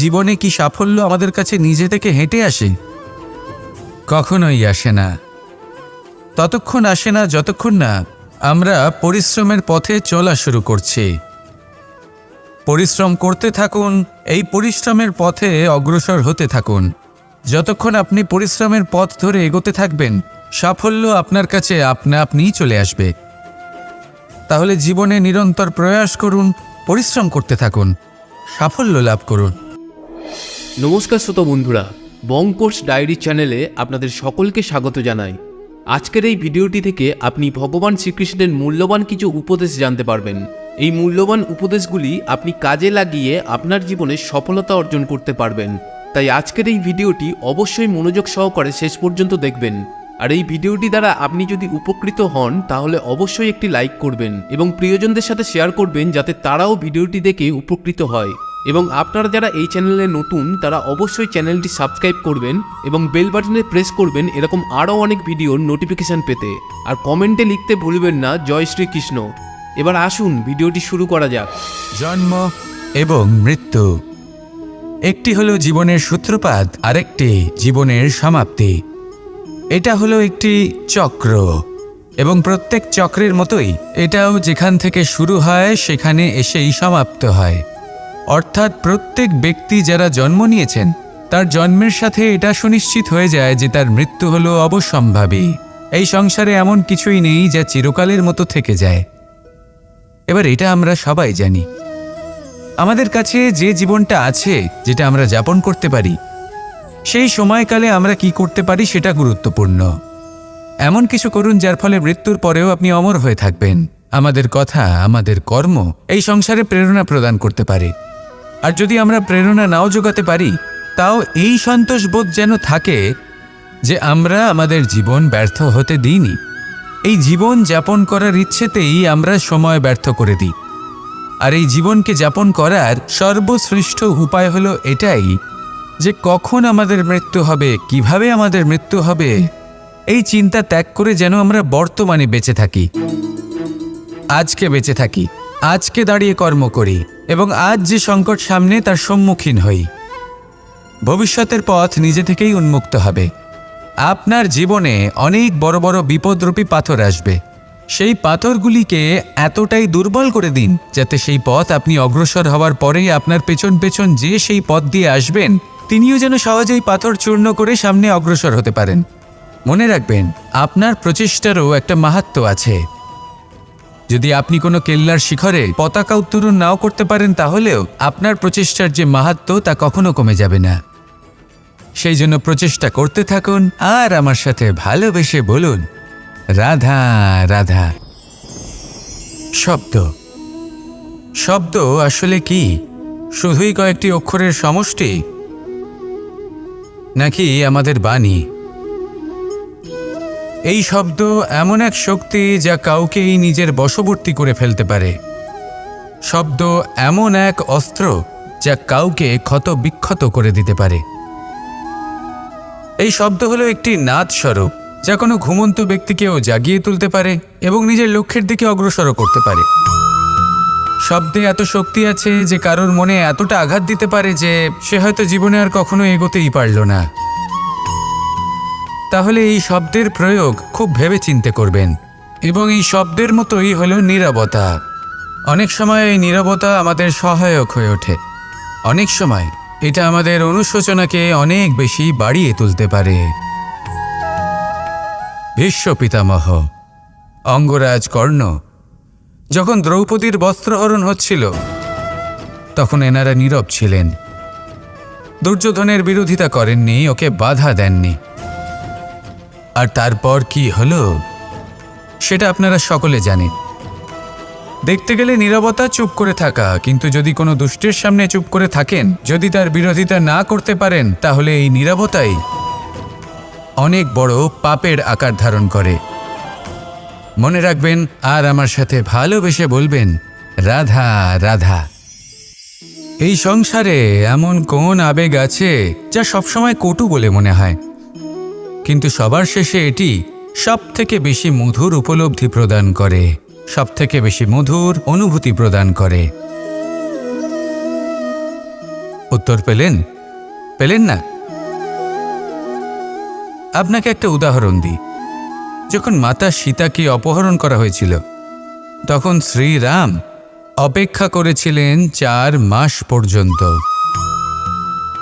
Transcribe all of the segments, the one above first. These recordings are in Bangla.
জীবনে কি সাফল্য আমাদের কাছে নিজে থেকে হেঁটে আসে? কখনোই আসে না। ততক্ষণ আসে না যতক্ষণ না আমরা পরিশ্রমের পথে চলা শুরু করছি। পরিশ্রম করতে থাকুন, এই পরিশ্রমের পথে অগ্রসর হতে থাকুন। যতক্ষণ আপনি পরিশ্রমের পথ ধরে এগোতে থাকবেন, সাফল্য আপনার কাছে আপনিই চলে আসবে। তাহলে জীবনে নিরন্তর প্রয়াস করুন, পরিশ্রম করতে থাকুন, সাফল্য লাভ করুন। নমস্কার শ্রোতা বন্ধুরা, বং কোর্স ডায়েরি চ্যানেলে আপনাদের সকলকে স্বাগত জানাই। আজকের এই ভিডিওটি থেকে আপনি ভগবান শ্রীকৃষ্ণের মূল্যবান কিছু উপদেশ জানতে পারবেন। এই মূল্যবান উপদেশগুলি আপনি কাজে লাগিয়ে আপনার জীবনে সফলতা অর্জন করতে পারবেন। তাই আজকের এই ভিডিওটি অবশ্যই মনোযোগ সহকারে শেষ পর্যন্ত দেখবেন। আর এই ভিডিওটি দ্বারা আপনি যদি উপকৃত হন তাহলে অবশ্যই একটি লাইক করবেন এবং প্রিয়জনদের সাথে শেয়ার করবেন, যাতে তারাও ভিডিওটি দেখে উপকৃত হয়। এবং আপনারা যারা এই চ্যানেলে নতুন তারা অবশ্যই চ্যানেলটি সাবস্ক্রাইব করবেন এবং বেল বাটনে প্রেস করবেন এরকম আরও অনেক ভিডিওর নোটিফিকেশান পেতে। আর কমেন্টে লিখতে ভুলবেন না জয় শ্রীকৃষ্ণ। এবার আসুন ভিডিওটি শুরু করা যাক। জন্ম এবং মৃত্যু, একটি হলো জীবনের সূত্রপাত, আরেকটি জীবনের সমাপ্তি। এটা হলো একটি চক্র এবং প্রত্যেক চক্রের মতোই এটাও যেখান থেকে শুরু হয় সেখানে এসেই সমাপ্ত হয়। অর্থাৎ প্রত্যেক ব্যক্তি যারা জন্ম নিয়েছেন তার জন্মের সাথে এটা সুনিশ্চিত হয়ে যায় যে তার মৃত্যু হলো অবশ্যম্ভাবী। এই সংসারে এমন কিছুই নেই যা চিরকালের মতো থেকে যায়। এবার এটা আমরা সবাই জানি। আমাদের কাছে যে জীবনটা আছে, যেটা আমরা যাপন করতে পারি, সেই সময়কালে আমরা কি করতে পারি সেটা গুরুত্বপূর্ণ। এমন কিছু করুন যার ফলে মৃত্যুর পরেও আপনি অমর হয়ে থাকবেন। আমাদের কথা, আমাদের কর্ম এই সংসারে প্রেরণা প্রদান করতে পারে। আর যদি আমরা প্রেরণা নাও জোগাতে পারি, তাও এই সন্তোষ বোধ যেন থাকে যে আমরা আমাদের জীবন ব্যর্থ হতে দিইনি। এই জীবন যাপন করার ইচ্ছেতেই আমরা সময় ব্যর্থ করে দিই। আর এই জীবনকে যাপন করার সর্বশ্রেষ্ঠ উপায় হলো এটাই যে কখন আমাদের মৃত্যু হবে, কিভাবে আমাদের মৃত্যু হবে, এই চিন্তা ত্যাগ করে যেন আমরা বর্তমানে বেঁচে থাকি, আজকে বেঁচে থাকি, আজকে দাঁড়িয়ে কর্ম করি এবং আজ যে সংকট সামনে তার সম্মুখীন হই। ভবিষ্যতের পথ নিজে থেকেই উন্মুক্ত হবে। আপনার জীবনে অনেক বড় বড় বিপদরূপী পাথর আসবে। সেই পাথরগুলিকে এতটাই দুর্বল করে দিন যাতে সেই পথ আপনি অগ্রসর হওয়ার পরেই আপনার পেছন পেছন যে সেই পথ দিয়ে আসবেন তিনিও যেন সহজেই পাথর চূর্ণ করে সামনে অগ্রসর হতে পারেন। মনে রাখবেন, আপনার প্রচেষ্টারও একটা মাহাত্ম্য আছে। যদি আপনি কোনো কেল্লার শিখরে পতাকা উত্তোলন নাও করতে পারেন, তাহলেও আপনার প্রচেষ্টার যে মাহাত্ম্য তা কখনো কমে যাবে না। সেই জন্য প্রচেষ্টা করতে থাকুন আর আমার সাথে ভালোবেসে বলুন, রাধা রাধা। শব্দ শব্দ আসলে কি? শুধুই কয়েকটি অক্ষরের সমষ্টি, নাকি আমাদের বাণী? এই শব্দ এমন এক শক্তি যা কাউকেই নিজের বশবর্তী করে ফেলতে পারে। শব্দ এমন এক অস্ত্র যা কাউকে ক্ষত বিক্ষত করে দিতে পারে। এই শব্দ হলো একটি নাদ স্বরূপ যা কোনো ঘুমন্ত ব্যক্তিকেও জাগিয়ে তুলতে পারে এবং নিজের লক্ষ্যের দিকে অগ্রসর করতে পারে। শব্দে এত শক্তি আছে যে কারোর মনে এতটা আঘাত দিতে পারে যে সে হয়তো জীবনে আর কখনো এগোতেই পারল না। তাহলে এই শব্দের প্রয়োগ খুব ভেবে চিন্তে করবেন। এবং এই শব্দের মতোই হলো নীরবতা। অনেক সময় এই নীরবতা আমাদের সহায়ক হয়ে ওঠে। অনেক সময় এটা আমাদের অনুশোচনাকে অনেক বেশি বাড়িয়ে তুলতে পারে। ভীষ্ম পিতামহ, অঙ্গরাজ কর্ণ যখন দ্রৌপদীর বস্ত্রহরণ হচ্ছিল তখন এনারা নীরব ছিলেন। দুর্যোধনের বিরোধিতা করেননি, ওকে বাধা দেননি। আর তারপর কি হলো সেটা আপনারা সকলে জানেন। দেখতে গেলে নীরবতা চুপ করে থাকা, কিন্তু যদি কোনো দুষ্টের সামনে চুপ করে থাকেন, যদি তার বিরোধিতা না করতে পারেন, তাহলে এই নীরবতাই অনেক বড় পাপের আকার ধারণ করে। মনে রাখবেন আর আমার সাথে ভালোবেসে বলবেন, রাধা রাধা। এই সংসারে এমন কোন আবেগ আছে যা সবসময় কটু বলে মনে হয়, কিন্তু সবার শেষে এটি সব থেকে বেশি মধুর উপলব্ধি প্রদান করে, সব থেকে বেশি মধুর অনুভূতি প্রদান করে। উত্তর পেলেন না? আপনাকে একটা উদাহরণ দিই। যখন মাতা সীতাকে অপহরণ করা হয়েছিল, তখন শ্রীরাম অপেক্ষা করেছিলেন 4 মাস পর্যন্ত।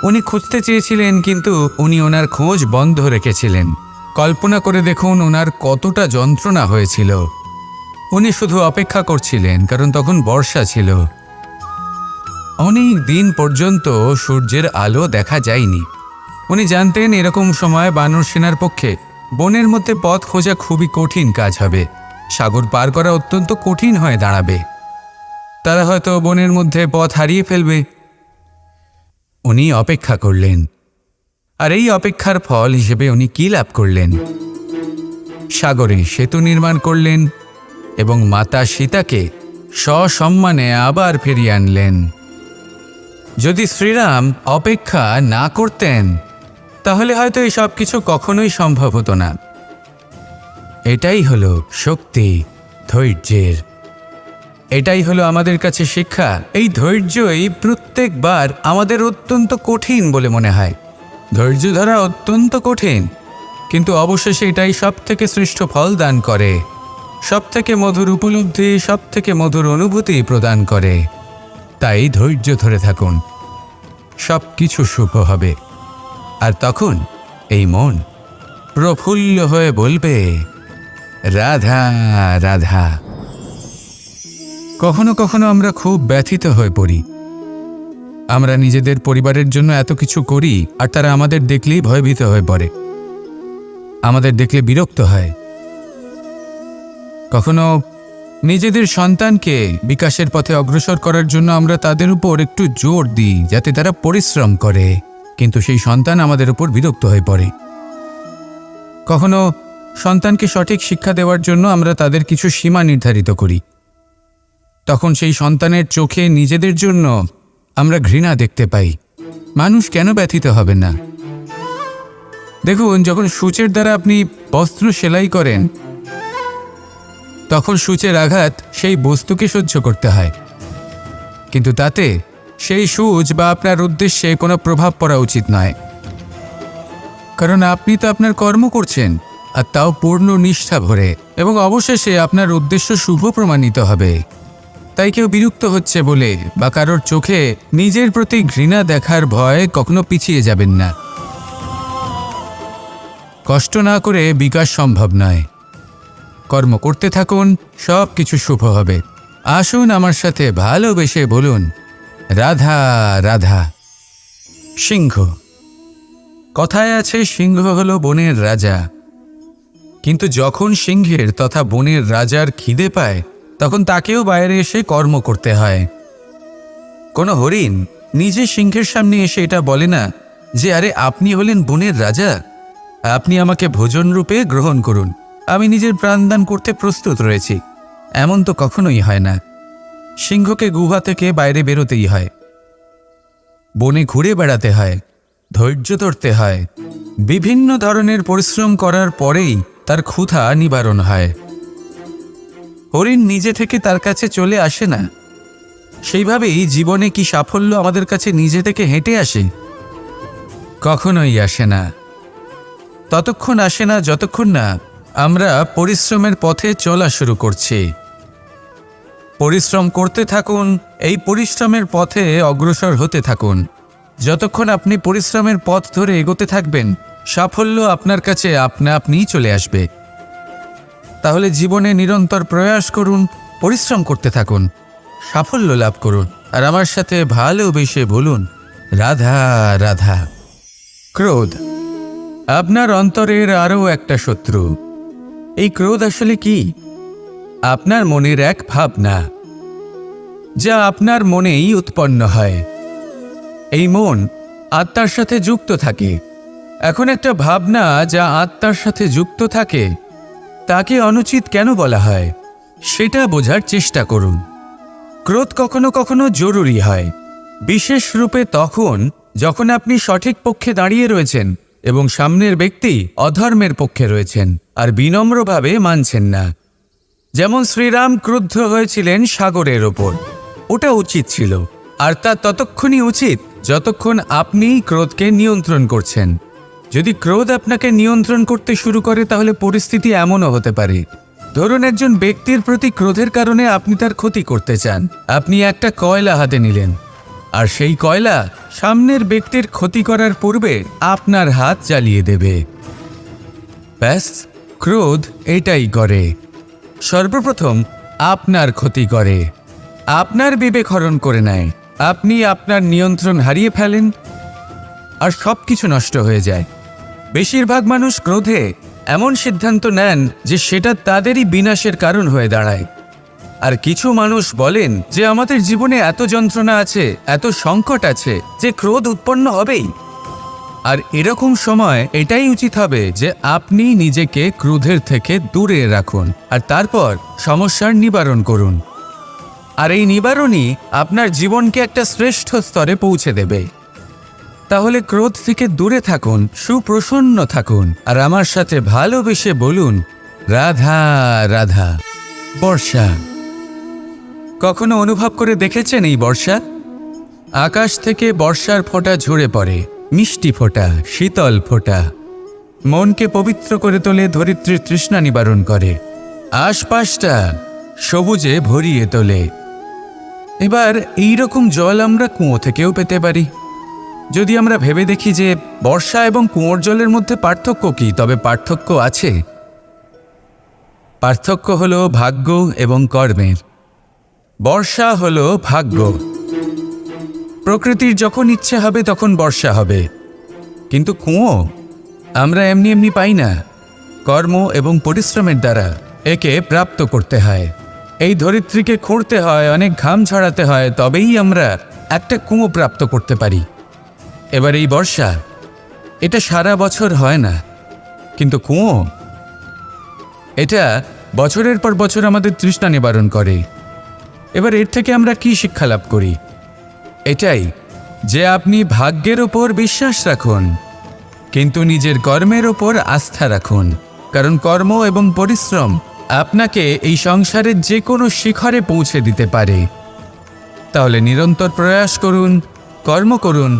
উনি খুঁজতে চেয়েছিলেন, কিন্তু উনি ওনার খোঁজ বন্ধ রেখেছিলেন। কল্পনা করে দেখুন ওনার কতটা যন্ত্রণা হয়েছিল। উনি শুধু অপেক্ষা করছিলেন, কারণ তখন বর্ষা ছিল। অনেক দিন পর্যন্ত সূর্যের আলো দেখা যায়নি। উনি জানতেন এরকম সময় বানর সেনার পক্ষে বনের মধ্যে পথ খোঁজা খুবই কঠিন কাজ হবে। সাগর পার করা অত্যন্ত কঠিন হয়ে দাঁড়াবে। তারা হয়তো বনের মধ্যে পথ হারিয়ে ফেলবে। উনি অপেক্ষা করলেন, আর এই অপেক্ষার ফল হিসেবে উনি কি লাভ করলেন? সাগরে সেতু নির্মাণ করলেন এবং মাতা সীতাকে সসম্মানে আবার ফিরিয়ে আনলেন। যদি শ্রীরাম অপেক্ষা না করতেন, তাহলে হয়তো এই সব কিছু কখনোই সম্ভব হতো না। এটাই হলো শক্তি ধৈর্যের। এটাই হলো আমাদের কাছে শিক্ষা। এই ধৈর্যই প্রত্যেকবার আমাদের অত্যন্ত কঠিন বলে মনে হয়। ধৈর্য ধরা অত্যন্ত কঠিন, কিন্তু অবশেষে এটাই সব থেকে শ্রেষ্ঠ ফল দান করে, সব থেকে মধুর উপলব্ধি, সব থেকে মধুর অনুভূতি প্রদান করে। তাই ধৈর্য ধরে থাকুন, সব কিছু শুভ হবে। আর তখন এই মন প্রফুল্ল হয়ে বলবে, রাধা রাধা। কখনো কখনো আমরা খুব ব্যথিত হয়ে পড়ি। আমরা নিজেদের পরিবারের জন্য এত কিছু করি, আর তারা আমাদের দেখলেই ভয়ভীত হয়ে পড়ে, আমাদের দেখলে বিরক্ত হয়। কখনো নিজেদের সন্তানকে বিকাশের পথে অগ্রসর করার জন্য আমরা তাদের উপর একটু জোর দিই, যাতে তারা পরিশ্রম করে, কিন্তু সেই সন্তান আমাদের উপর বিরক্ত হয়ে পড়ে। কখনো সন্তানকে সঠিক শিক্ষা দেওয়ার জন্য আমরা তাদের কিছু সীমা নির্ধারিত করি, তখন সেই সন্তানের চোখে নিজেদের জন্য আমরা ঘৃণা দেখতে পাই। মানুষ কেন ব্যথিত হবে না? দেখুন, যখন সূচের দ্বারা আপনি বস্ত্র সেলাই করেন, তখন সূচের আঘাত সেই বস্তুকে সহ্য করতে হয়, কিন্তু তাতে সেই সূচ বা আপনার উদ্দেশ্যে কোনো প্রভাব পড়া উচিত নয়, কারণ আপনি তো আপনার কর্ম করছেন, আর তাও পূর্ণ নিষ্ঠা ভরে, এবং অবশেষে আপনার উদ্দেশ্য শুভ প্রমাণিত হবে। তাই কেউ বিরক্ত হচ্ছে বলে বা কারোর চোখে নিজের প্রতি ঘৃণা দেখার ভয় কখনো পিছিয়ে যাবেন না। কষ্ট না করে বিকাশ সম্ভব নয়। কর্ম করতে থাকুন, সব কিছু শুভ হবে। আসুন আমার সাথে ভালোবেসে বলুন, রাধা রাধা। সিংহ। কথায় আছে, সিংহ হলো বনের রাজা। কিন্তু যখন সিংহের তথা বনের রাজার খিদে পায়, তখন তাকেও বাইরে এসে কর্ম করতে হয়। কোনো হরিণ নিজে সিংহের সামনে এসে এটা বলে না যে, আরে আপনি হলেন বনের রাজা, আপনি আমাকে ভোজন রূপে গ্রহণ করুন, আমি নিজের প্রাণদান করতে প্রস্তুত রয়েছি। এমন তো কখনোই হয় না। সিংহকে গুহা থেকে বাইরে বেরোতেই হয়, বনে ঘুরে বেড়াতে হয়, ধৈর্য ধরতে হয়, বিভিন্ন ধরনের পরিশ্রম করার পরেই তার ক্ষুধা নিবারণ হয়। হরিণ নিজে থেকে তার কাছে চলে আসে না। সেইভাবেই জীবনে কি সাফল্য আমাদের কাছে নিজে থেকে হেঁটে আসে? কখনোই আসে না। ততক্ষণ আসে না যতক্ষণ না আমরা পরিশ্রমের পথে চলা শুরু করছি। পরিশ্রম করতে থাকুন, এই পরিশ্রমের পথে অগ্রসর হতে থাকুন। যতক্ষণ আপনি পরিশ্রমের পথ ধরে এগোতে থাকবেন, সাফল্য আপনার কাছে আপনা আপনিই চলে আসবে। তাহলে জীবনে নিরন্তর প্রয়াস করুন, পরিশ্রম করতে থাকুন, সাফল্য লাভ করুন, আর আমার সাথে ভালোবেসে বলুন, রাধা রাধা। ক্রোধ আপনার অন্তরের আরও একটা শত্রু। এই ক্রোধ আসলে কি? আপনার মনের এক ভাবনা, যা আপনার মনেই উৎপন্ন হয়। এই মন আত্মার সাথে যুক্ত থাকে। এখন একটা ভাবনা যা আত্মার সাথে যুক্ত থাকে, তাকে অনুচিত কেন বলা হয়, সেটা বোঝার চেষ্টা করুন। ক্রোধ কখনো কখনো জরুরি হয়, বিশেষ রূপে তখন যখন আপনি সঠিক পক্ষে দাঁড়িয়ে রয়েছেন এবং সামনের ব্যক্তি অধর্মের পক্ষে রয়েছেন আর বিনম্রভাবে মানছেন না। যেমন শ্রীরাম ক্রুদ্ধ হয়েছিলেন সাগরের ওপর, ওটা উচিত ছিল, আর তা ততক্ষণই উচিত যতক্ষণ আপনি ক্রোধকে নিয়ন্ত্রণ করছেন। যদি ক্রোধ আপনাকে নিয়ন্ত্রণ করতে শুরু করে তাহলে পরিস্থিতি এমনও হতে পারে, ধরুন একজন ব্যক্তির প্রতি ক্রোধের কারণে আপনি তার ক্ষতি করতে চান। আপনি একটা কয়লা হাতে নিলেন, আর সেই কয়লা সামনের ব্যক্তির ক্ষতি করার পূর্বে আপনার হাত জ্বালিয়ে দেবে। ব্যাস, ক্রোধ এটাই করে। সর্বপ্রথম আপনার ক্ষতি করে, আপনার বিবেক হরণ করে নেয়, আপনি আপনার নিয়ন্ত্রণ হারিয়ে ফেলেন, আর সব কিছু নষ্ট হয়ে যায়। বেশিরভাগ মানুষ ক্রোধে এমন সিদ্ধান্ত নেন যে সেটা তাদেরই বিনাশের কারণ হয়ে দাঁড়ায়। আর কিছু মানুষ বলেন যে আমাদের জীবনে এত যন্ত্রণা আছে, এত সংকট আছে যে ক্রোধ উৎপন্ন হবেই। আর এরকম সময় এটাই উচিত হবে যে আপনি নিজেকে ক্রোধের থেকে দূরে রাখুন, আর তারপর সমস্যার নিবারণ করুন। আর এই নিবারণই আপনার জীবনকে একটা শ্রেষ্ঠ স্তরে পৌঁছে দেবে। তাহলে ক্রোধ থেকে দূরে থাকুন, সুপ্রসন্ন থাকুন, আর আমার সাথে ভালোবেসে বলুন, রাধা রাধা। বর্ষা। কখনো অনুভব করে দেখেছেন এই বর্ষা? আকাশ থেকে বর্ষার ফোঁটা ঝরে পড়ে, মিষ্টি ফোঁটা, শীতল ফোঁটা, মনকে পবিত্র করে তোলে, ধরিত্রীর তৃষ্ণা নিবারণ করে, আশপাশটা সবুজে ভরিয়ে তোলে। এবার এইরকম জল আমরা কুয়ো থেকেও পেতে পারি। যদি আমরা ভেবে দেখি যে বর্ষা এবং কুয়োর জলের মধ্যে পার্থক্য কী, তবে পার্থক্য আছে। পার্থক্য হলো ভাগ্য এবং কর্মের। বর্ষা হলো ভাগ্য। প্রকৃতির যখন ইচ্ছে হবে তখন বর্ষা হবে, কিন্তু কুয়ো আমরা এমনি এমনি পাই না। কর্ম এবং পরিশ্রমের দ্বারা একে প্রাপ্ত করতে হয়। এই ধরিত্রীকে খুঁড়তে হয়, অনেক ঘাম ঝরাতে হয়, তবেই আমরা একটা কুয়ো প্রাপ্ত করতে পারি। এবার এই বর্ষা, এটা সারা বছর হয় না, কিন্তু কুয়ো এটা বছরের পর বছর আমাদের তৃষ্ণা নিবারণ করে। এবার এর থেকে আমরা কি শিক্ষা লাভ করি? এটাই যে আপনি ভাগ্যের ওপর বিশ্বাস রাখুন, কিন্তু নিজের কর্মের ওপর আস্থা রাখুন। কারণ কর্ম এবং পরিশ্রম আপনাকে এই সংসারের যে কোনো শিখরে পৌঁছে দিতে পারে। তাহলে নিরন্তর প্রয়াস করুন, কর্ম করুন,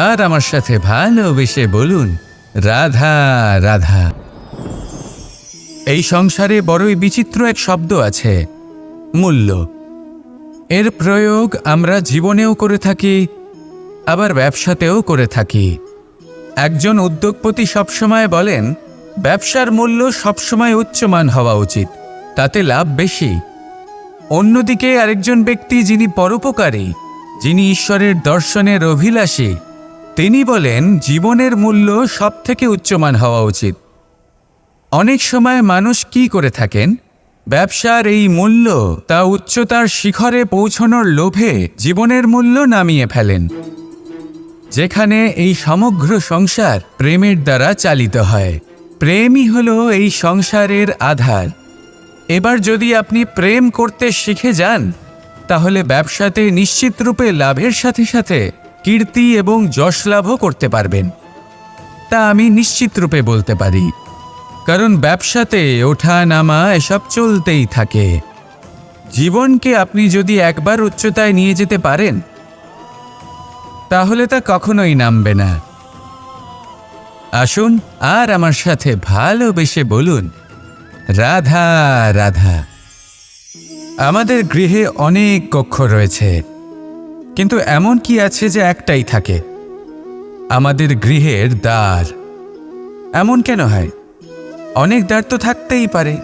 আর আমার সাথে ভালোবেসে বলুন, রাধা রাধা। এই সংসারে বড়ই বিচিত্র এক শব্দ আছে, মূল্য। এর প্রয়োগ আমরা জীবনেও করে থাকি, আবার ব্যবসাতেও করে থাকি। একজন উদ্যোগপতি সবসময় বলেন, ব্যবসার মূল্য সবসময় উচ্চমান হওয়া উচিত, তাতে লাভ বেশি। অন্যদিকে আরেকজন ব্যক্তি যিনি পরোপকারী, যিনি ঈশ্বরের দর্শনের অভিলাষী, তিনি বলেন জীবনের মূল্য সবথেকে উচ্চমান হওয়া উচিত। অনেক সময় মানুষ কি করে থাকেন? ব্যবসার এই মূল্য তা উচ্চতার শিখরে পৌঁছানোর লোভে জীবনের মূল্য নামিয়ে ফেলেন। যেখানে এই সমগ্র সংসার প্রেমের দ্বারা চালিত হয়। প্রেমই হলো এই সংসারের আধার। এবার যদি আপনি প্রেম করতে শিখে যান, তাহলে ব্যবসাতে নিশ্চিত রূপে লাভের সাথে সাথে কীর্তি এবং যশ লাভও করতে পারবেন। তা আমি নিশ্চিত রূপে বলতে পারি, কারণ ব্যবসাতে ওঠা নামা এসব চলতেই থাকে। জীবনকে আপনি যদি একবার উচ্চতায় নিয়ে যেতে পারেন, তাহলে তা কখনোই নামবে না। আসুন আর আমার সাথে ভালোবেসে বলুন, রাধা রাধা। আমাদের গৃহে অনেক কক্ষ রয়েছে, কিন্তু এমন কি আছে যে একটাই থাকে? আমাদের গৃহের দ্বার। এমন কেন হয়? অনেক দ্বার তো থাকতেই পারে।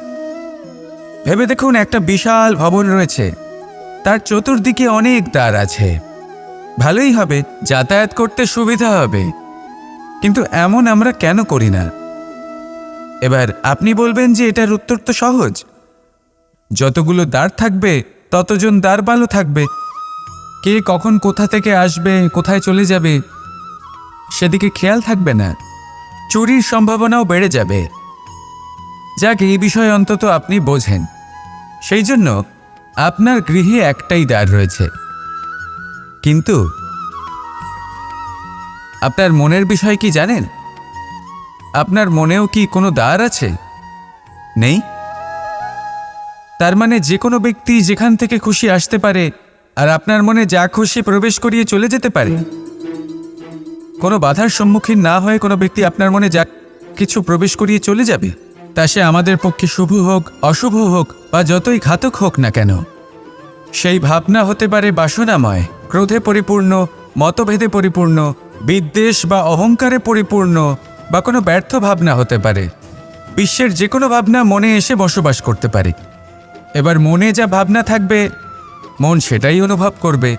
ভেবে দেখুন, একটা বিশাল ভবন রয়েছে, তার চতুর্দিকে অনেক দ্বার আছে। ভালোই হবে, যাতায়াত করতে সুবিধা হবে, কিন্তু এমন আমরা কেন করি না? এবার আপনি বলবেন যে এটার উত্তর তো সহজ, যতগুলো দ্বার থাকবে ততজন দ্বারপালও থাকবে। কে কখন কোথা থেকে আসবে, কোথায় চলে যাবে সেদিকে খেয়াল থাকবে না, চুরির সম্ভাবনাও বেড়ে যাবে। যাক, এই বিষয়ে অন্তত আপনি বোঝেন। সেই জন্য আপনার গৃহে একটাই দ্বার রয়েছে, কিন্তু আপনার মনের বিষয় কি জানেন? আপনার মনেও কি কোনো দ্বার আছে? নেই। তার মানে যে কোনো ব্যক্তি যেখান থেকে খুশি আসতে পারে, আর আপনার মনে যা খুশি প্রবেশ করিয়ে চলে যেতে পারে। কোনো বাধার সম্মুখীন না হয়ে কোনো ব্যক্তি আপনার মনে যা কিছু প্রবেশ করিয়ে চলে যাবে, তা সে আমাদের পক্ষে শুভ হোক, অশুভ হোক বা যতই ঘাতক হোক না কেন, সেই ভাবনা হতে পারে বাসনাময়, ক্রোধে পরিপূর্ণ, মতভেদে পরিপূর্ণ, বিদ্বেষ বা অহংকারে পরিপূর্ণ, বা কোনো ব্যর্থ ভাবনা হতে পারে। বিশ্বের যে কোনো ভাবনা মনে এসে বসবাস করতে পারে। এবার মনে যা ভাবনা থাকবে, মন সেটাই অনুভব করবে।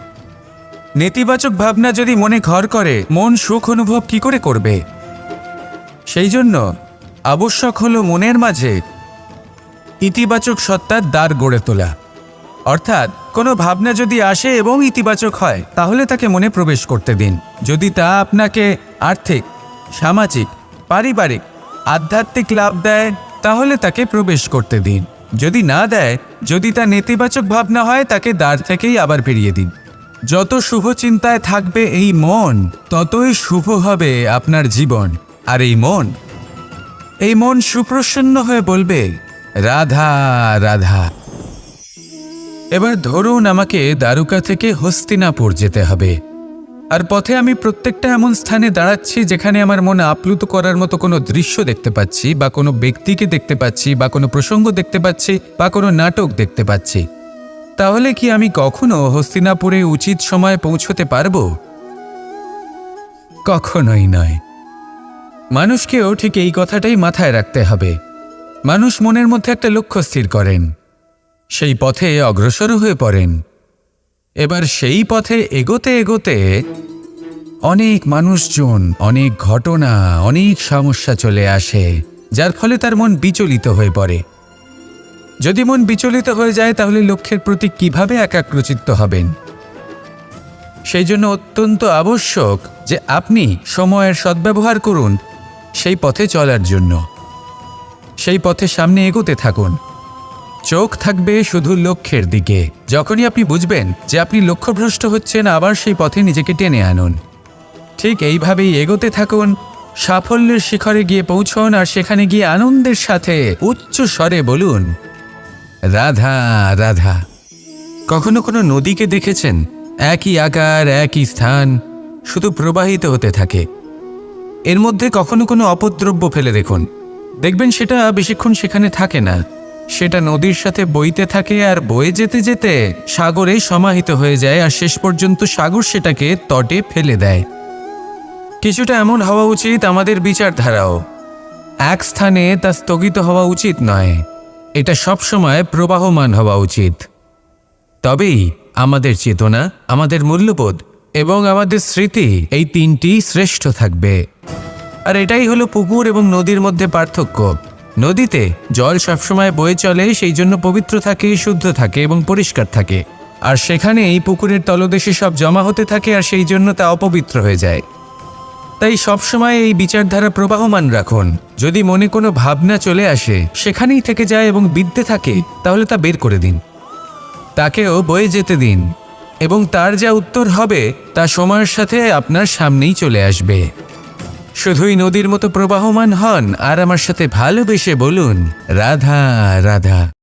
নেতিবাচক ভাবনা যদি মনে ঘর করে, মন সুখ অনুভব কি করে করবে? সেই জন্য আবশ্যক হলো মনের মাঝে ইতিবাচক সত্তার দ্বার গড়ে তোলা। অর্থাৎ কোনো ভাবনা যদি আসে এবং ইতিবাচক হয়, তাহলে তাকে মনে প্রবেশ করতে দিন। যদি তা আপনাকে আর্থিক, সামাজিক, পারিবারিক, আধ্যাত্মিক লাভ দেয়, তাহলে তাকে প্রবেশ করতে দিন। যদি না দেয়, যদি তা নেতিবাচক ভাবনা হয়, তাকে দ্বার থেকেই আবার ফিরিয়ে দিন। যত শুভ চিন্তায় থাকবে এই মন, ততই শুভ হবে আপনার জীবন। আর এই মন সুপ্রসন্ন হয়ে বলবে, রাধা রাধা। এবার ধরুন আমাকে দ্বারকা থেকে হস্তিনাপুর যেতে হবে, আর পথে আমি প্রত্যেকটা এমন স্থানে দাঁড়াচ্ছি যেখানে আমার মন আপ্লুত করার মতো কোনো দৃশ্য দেখতে পাচ্ছি, বা কোনো ব্যক্তিকে দেখতে পাচ্ছি, বা কোনো প্রসঙ্গ দেখতে পাচ্ছি, বা কোনো নাটক দেখতে পাচ্ছি। তাহলে কি আমি কখনো হস্তিনাপুরে উচিত সময়ে পৌঁছতে পারবো? কখনোই নয়। মানুষকেও ঠিক এই কথাটাই মাথায় রাখতে হবে। মানুষ মনের মধ্যে একটা লক্ষ্য স্থির করেন, সেই পথে অগ্রসর হয়ে পড়েন। এবার সেই পথে এগোতে এগোতে অনেক মানুষজন, অনেক ঘটনা, অনেক সমস্যা চলে আসে, যার ফলে তার মন বিচলিত হয়ে পড়ে। যদি মন বিচলিত হয়ে যায়, তাহলে লক্ষ্যের প্রতি কিভাবে একাগ্রচিত্ত হবেন? সেই জন্য অত্যন্ত আবশ্যক যে আপনি সময়ের সদ্ব্যবহার করুন সেই পথে চলার জন্য। সেই পথে সামনে এগোতে থাকুন, চোখ থাকবে শুধু লক্ষ্যের দিকে। যখনই আপনি বুঝবেন যে আপনি লক্ষ্যভ্রষ্ট হচ্ছেন, আবার সেই পথে নিজেকে টেনে আনুন। ঠিক এইভাবেই এগোতে থাকুন, সাফল্যের শিখরে গিয়ে পৌঁছন, আর সেখানে গিয়ে আনন্দের সাথে উচ্চ স্বরে বলুন, রাধা রাধা। কখনো কোনো নদীকে দেখেছেন? একই আকার, একই স্থান, শুধু প্রবাহিত হতে থাকে। এর মধ্যে কখনো কোনো অপদ্রব্য ফেলে দেখুন, দেখবেন সেটা বেশিক্ষণ সেখানে থাকে না। সেটা নদীর সাথে বইতে থাকে, আর বয়ে যেতে যেতে সাগরে সমাহিত হয়ে যায়, আর শেষ পর্যন্ত সাগর সেটাকে তটে ফেলে দেয়। কিছুটা এমন হওয়া উচিত আমাদের বিচারধারাও। এক স্থানে তা স্থগিত হওয়া উচিত নয়, এটা সবসময় প্রবাহমান হওয়া উচিত। তবেই আমাদের চেতনা, আমাদের মূল্যবোধ এবং আমাদের স্মৃতি, এই তিনটি শ্রেষ্ঠ থাকবে। আর এটাই হলো পুকুর এবং নদীর মধ্যে পার্থক্য। নদীতে জল সবসময় বয়ে চলে, সেই জন্য পবিত্র থাকে, শুদ্ধ থাকে এবং পরিষ্কার থাকে। আর সেখানে এই পুকুরের তলদেশে সব জমা হতে থাকে, আর সেই জন্য তা অপবিত্র হয়ে যায়। তাই সবসময় এই বিচারধারা প্রবাহমান রাখুন। যদি মনে কোনো ভাবনা চলে আসে, সেখানেই থেকে যায় এবং বিদ্যে থাকে, তাহলে তা বের করে দিন, তাকেও বয়ে যেতে দিন, এবং তার যা উত্তর হবে তা সময়ের সাথে আপনার সামনেই চলে আসবে। শুধুই নদীর মতো প্রবাহমান হন, আর আমার সাথে ভালোবেসে বলুন, রাধা রাধা।